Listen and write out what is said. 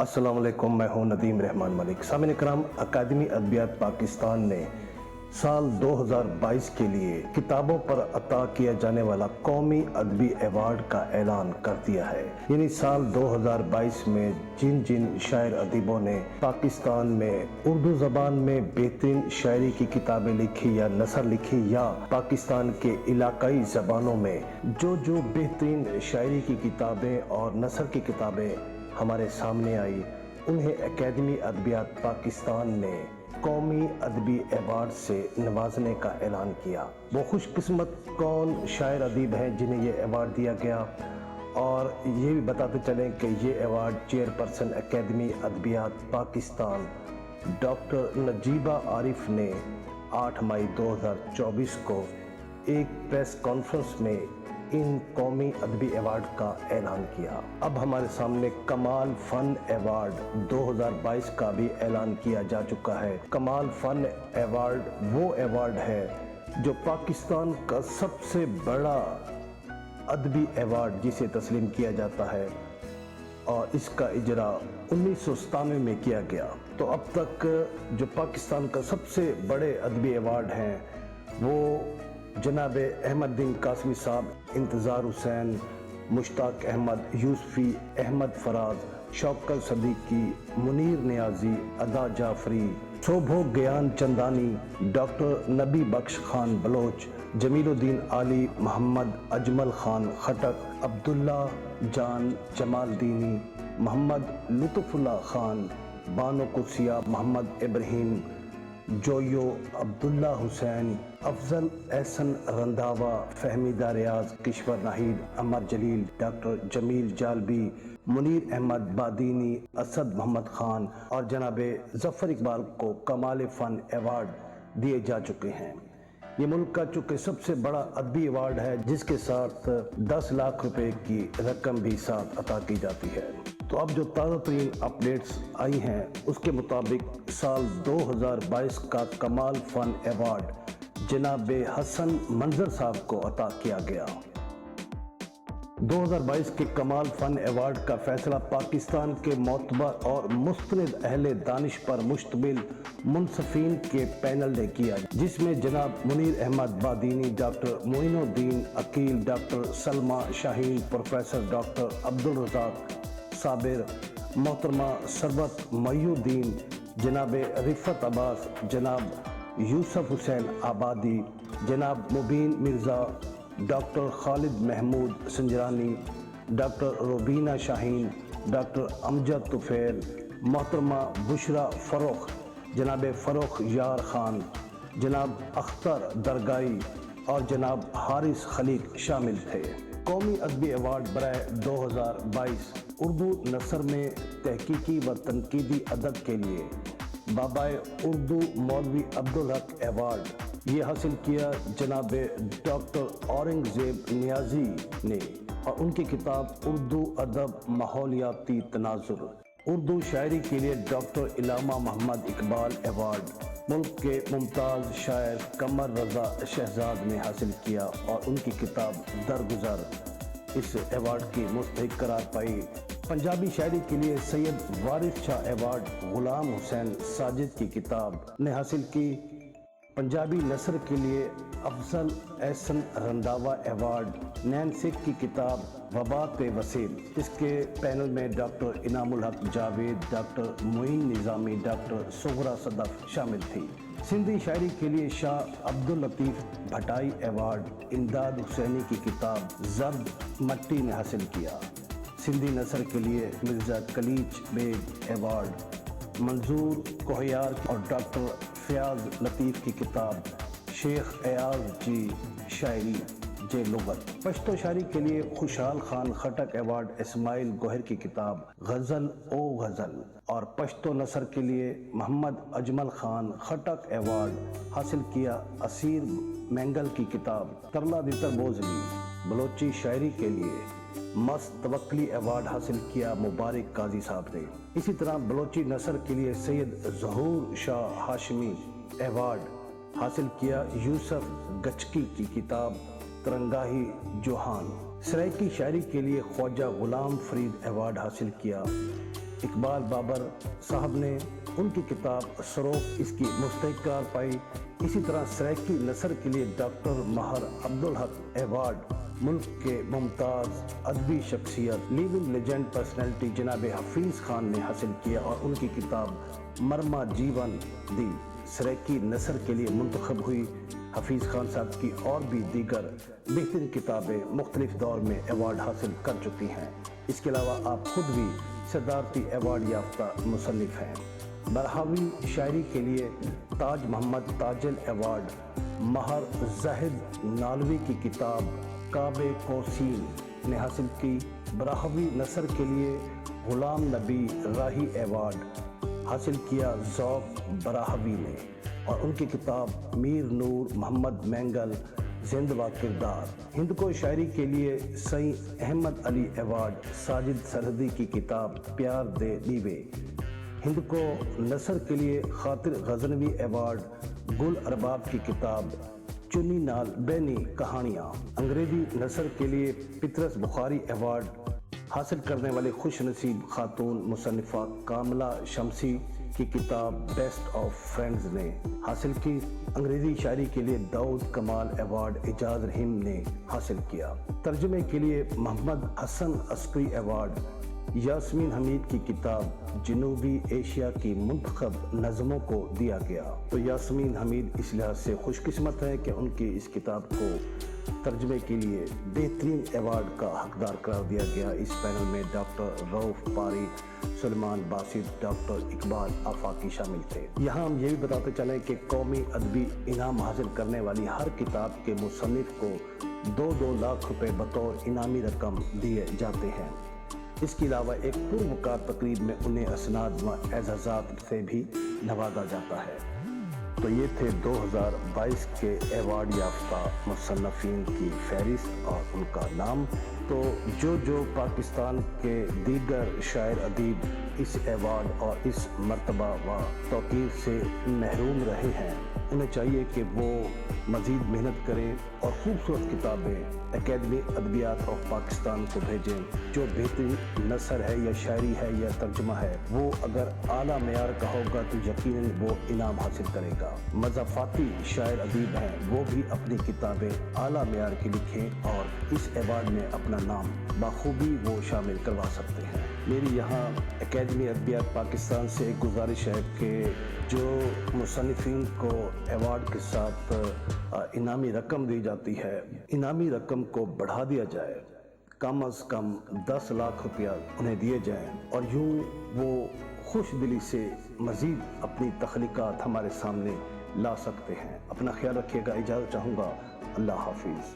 السلام علیکم، میں ہوں ندیم رحمان ملک۔ سامعین کرام، اکیڈمی ادبیات پاکستان نے سال 2022 کے لیے کتابوں پر عطا کیا جانے والا قومی ادبی ایوارڈ کا اعلان کر دیا ہے۔ یعنی سال 2022 میں جن شاعر ادیبوں نے پاکستان میں اردو زبان میں بہترین شاعری کی کتابیں لکھی یا نثر لکھی، یا پاکستان کے علاقائی زبانوں میں جو بہترین شاعری کی کتابیں اور نثر کی کتابیں ہمارے سامنے آئی، انہیں اکیڈمی ادبیات پاکستان نے قومی ادبی ایوارڈ سے نوازنے کا اعلان کیا۔ وہ خوش قسمت کون شاعر ادیب ہیں جنہیں یہ ایوارڈ دیا گیا، اور یہ بھی بتاتے چلیں کہ یہ ایوارڈ چیئرپرسن اکیڈمی ادبیات پاکستان ڈاکٹر نجیبہ عارف نے 8 مئی 2024 کو ایک پریس کانفرنس میں ان قومی ادبی ایوارڈ کا اعلان کیا۔ اب ہمارے سامنے کمال فن ایوارڈ 2022 کا بھی اعلان کیا جا چکا ہے۔ کمال فن ایوارڈ وہ ایوارڈ ہے جو پاکستان کا سب سے بڑا ادبی ایوارڈ جسے تسلیم کیا جاتا ہے، اور اس کا اجرا 1997 میں کیا گیا۔ تو اب تک جو پاکستان کا سب سے بڑے ادبی ایوارڈ ہیں وہ جناب احمد دین قاسمی صاحب، انتظار حسین، مشتاق احمد، یوسفی، احمد فراز، شوکت صدیقی، منیر نیازی، ادا جعفری، سوبھو گیان چندانی، ڈاکٹر نبی بخش خان بلوچ، جمیل الدین علی، محمد اجمل خان خٹک، عبداللہ جان جمال دینی، محمد لطف اللہ خان، بانو قدسیہ، محمد ابراہیم جویو، عبداللہ حسین، افضل احسن رنداوا، فہمیدہ ریاض، کشور ناہید، عمر جلیل، ڈاکٹر جمیل جالبی، منیر احمد بادینی، اسد محمد خان اور جناب ظفر اقبال کو کمال فن ایوارڈ دیے جا چکے ہیں۔ یہ ملک کا چونکہ سب سے بڑا ادبی ایوارڈ ہے، جس کے ساتھ 10 لاکھ روپے کی رقم بھی ساتھ عطا کی جاتی ہے۔ تو اب جو تازہ ترین اپڈیٹس آئی ہیں اس کے مطابق سال 2022 کا کمال فن ایوارڈ جناب حسن منظر صاحب کو عطا کیا گیا۔ 2022 کے کمال فن ایوارڈ کا فیصلہ پاکستان کے معتبر اور مستند اہل دانش پر مشتمل منصفین کے پینل نے کیا، جس میں جناب منیر احمد بادینی، ڈاکٹر معین الدین عقیل، ڈاکٹر سلمہ شاہین، پروفیسر ڈاکٹر عبدالرزاق صابر، محترمہ ثروت محی الدین، جناب رفعت عباس، جناب یوسف حسین آبادی، جناب مبین مرزا، ڈاکٹر خالد محمود سنجرانی، ڈاکٹر روبینہ شاہین، ڈاکٹر امجد طفیل، محترمہ بشرا فروخ، جناب فروخ یار خان، جناب اختر درگائی اور جناب حارث خلیق شامل تھے۔ قومی ادبی ایوارڈ برائے 2022 اردو نثر میں تحقیقی و تنقیدی ادب کے لیے بابائے اردو مولوی عبدالحق ایوارڈ یہ حاصل کیا جناب ڈاکٹر اورنگزیب نیازی نے، اور ان کی کتاب اردو ادب ماحولیاتی تناظر۔ اردو شاعری کے لیے ڈاکٹر علامہ محمد اقبال ایوارڈ ملک کے ممتاز شاعر قمر رضا شہزاد نے حاصل کیا، اور ان کی کتاب درگزر اس ایوارڈ کی مستحق قرار پائی۔ پنجابی شاعری کے لیے سید وارث شاہ ایوارڈ غلام حسین ساجد کی کتاب نے حاصل کی۔ پنجابی نثر کے لیے افضل احسن رنداوا ایوارڈ نین سکھ کی کتاب وبات وسیل، اس کے پینل میں ڈاکٹر انعام الحق جاوید، ڈاکٹر معین نظامی، ڈاکٹر سغرا صدف شامل تھی۔ سندھی شاعری کے لیے شاہ عبداللطیف بھٹائی ایوارڈ امداد حسینی کی کتاب زرد مٹی نے حاصل کیا۔ سندھی نثر کے لیے مرزا کلیچ بیگ ایوارڈ منظور کوہیار اور ڈاکٹر فیاض لطیف کی کتاب شیخ ایاز جی شاعری جے لغت۔ پشتو شاعری کے لیے خوشحال خان خٹک ایوارڈ اسماعیل گوہر کی کتاب غزل او غزل، اور پشتو نثر کے لیے محمد اجمل خان خٹک ایوارڈ حاصل کیا اسیر مینگل کی کتاب ترلا دیتر بوزلی۔ بلوچی شاعری کے لیے مست توکلی ایوارڈ حاصل کیا مبارک قاضی صاحب نے۔ اسی طرح بلوچی نثر کے لیے سید ظہور شاہ ہاشمی ایوارڈ حاصل کیا یوسف گچکی کی کتاب ترنگاہی جوہان۔ سرائکی شاعری کے لیے خواجہ غلام فرید ایوارڈ حاصل کیا اقبال بابر صاحب نے ان کی کتاب سروق اس کی مستحق قرار پائی۔ اسی طرح سریکی نثر کے لیے ڈاکٹر ماہر عبدالحق ایوارڈ ملک کے ممتاز ادبی شخصیت لیونگ لیجنڈ پرسنالٹی جناب حفیظ خان نے حاصل کیا اور ان کی کتاب مرما جیون دی سریکی نثر کے لیے منتخب ہوئی۔ حفیظ خان صاحب کی اور بھی دیگر بہترین کتابیں مختلف دور میں ایوارڈ حاصل کر چکی ہیں۔ اس کے علاوہ آپ خود بھی صدارتی ایوارڈ یافتہ مصنف ہیں۔ برہاوی شاعری کے لیے تاج محمد تاجل ایوارڈ ماہر زاہد نالوی کی کتاب کعبِ کوسین نے حاصل کی۔ برہاوی نثر کے لیے غلام نبی راہی ایوارڈ حاصل کیا ذوق براہوی نے، اور ان کی کتاب میر نور محمد مینگل زند و کردار۔ ہند کو شاعری کے لیے سید احمد علی ایوارڈ ساجد سرحدی کی کتاب پیار دے دیوے۔ ہند کو نثر کے لیے خاطر غزنوی ایوارڈ گل ارباب کی کتاب چنی نال بینی کہانیاں۔ انگریزی نثر کے لیے پطرس بخاری ایوارڈ حاصل کرنے والے خوش نصیب خاتون مصنفہ کاملہ شمسی کی کتاب بیسٹ آف فرینڈز نے حاصل کی۔ انگریزی شاعری کے لیے داؤد کمال ایوارڈ اعجاز رحیم نے حاصل کیا۔ ترجمے کے لیے محمد حسن عسکری ایوارڈ یاسمین حمید کی کتاب جنوبی ایشیا کی منتخب نظموں کو دیا گیا۔ تو یاسمین حمید اس لحاظ سے خوش قسمت ہے کہ ان کی اس کتاب کو ترجمے کے لیے بہترین ایوارڈ کا حقدار قرار دیا گیا۔ اس پینل میں ڈاکٹر رؤف پاری، سلمان باسط، ڈاکٹر اقبال آفاقی شامل تھے۔ یہاں ہم یہ بھی بتاتے چلیں کہ قومی ادبی انعام حاصل کرنے والی ہر کتاب کے مصنف کو 2 لاکھ روپے بطور انعامی رقم دیے جاتے ہیں۔ اس کے علاوہ ایک پروقار تقریب میں انہیں اسناد و اعزازات سے بھی نوازا جاتا ہے۔ تو یہ تھے 2022 کے ایوارڈ یافتہ مصنفین کی فہرست اور ان کا نام۔ تو جو پاکستان کے دیگر شاعر ادیب اس ایوارڈ اور اس مرتبہ و توقیر سے محروم رہے ہیں، انہیں چاہیے کہ وہ مزید محنت کریں اور خوبصورت کتابیں اکیڈمی ادبیات آف پاکستان کو بھیجیں۔ جو بہترین نثر ہے یا شاعری ہے یا ترجمہ ہے، وہ اگر اعلیٰ معیار کا ہوگا تو یقیناً وہ انعام حاصل کرے گا۔ مضافاتی شاعر ادیب ہیں، وہ بھی اپنی کتابیں اعلیٰ معیار کی لکھیں اور اس ایوارڈ میں اپنا نام بخوبی وہ شامل کروا سکتے ہیں۔ میری یہاں اکیڈمی ادبیات پاکستان سے ایک گزارش ہے کہ جو مصنفین کو ایوارڈ کے ساتھ انعامی رقم دی جاتی ہے، انعامی رقم کو بڑھا دیا جائے، کم از کم 10 لاکھ روپیہ انہیں دیے جائیں، اور یوں وہ خوش دلی سے مزید اپنی تخلیقات ہمارے سامنے لا سکتے ہیں۔ اپنا خیال رکھیے گا، اجازت چاہوں گا، اللہ حافظ۔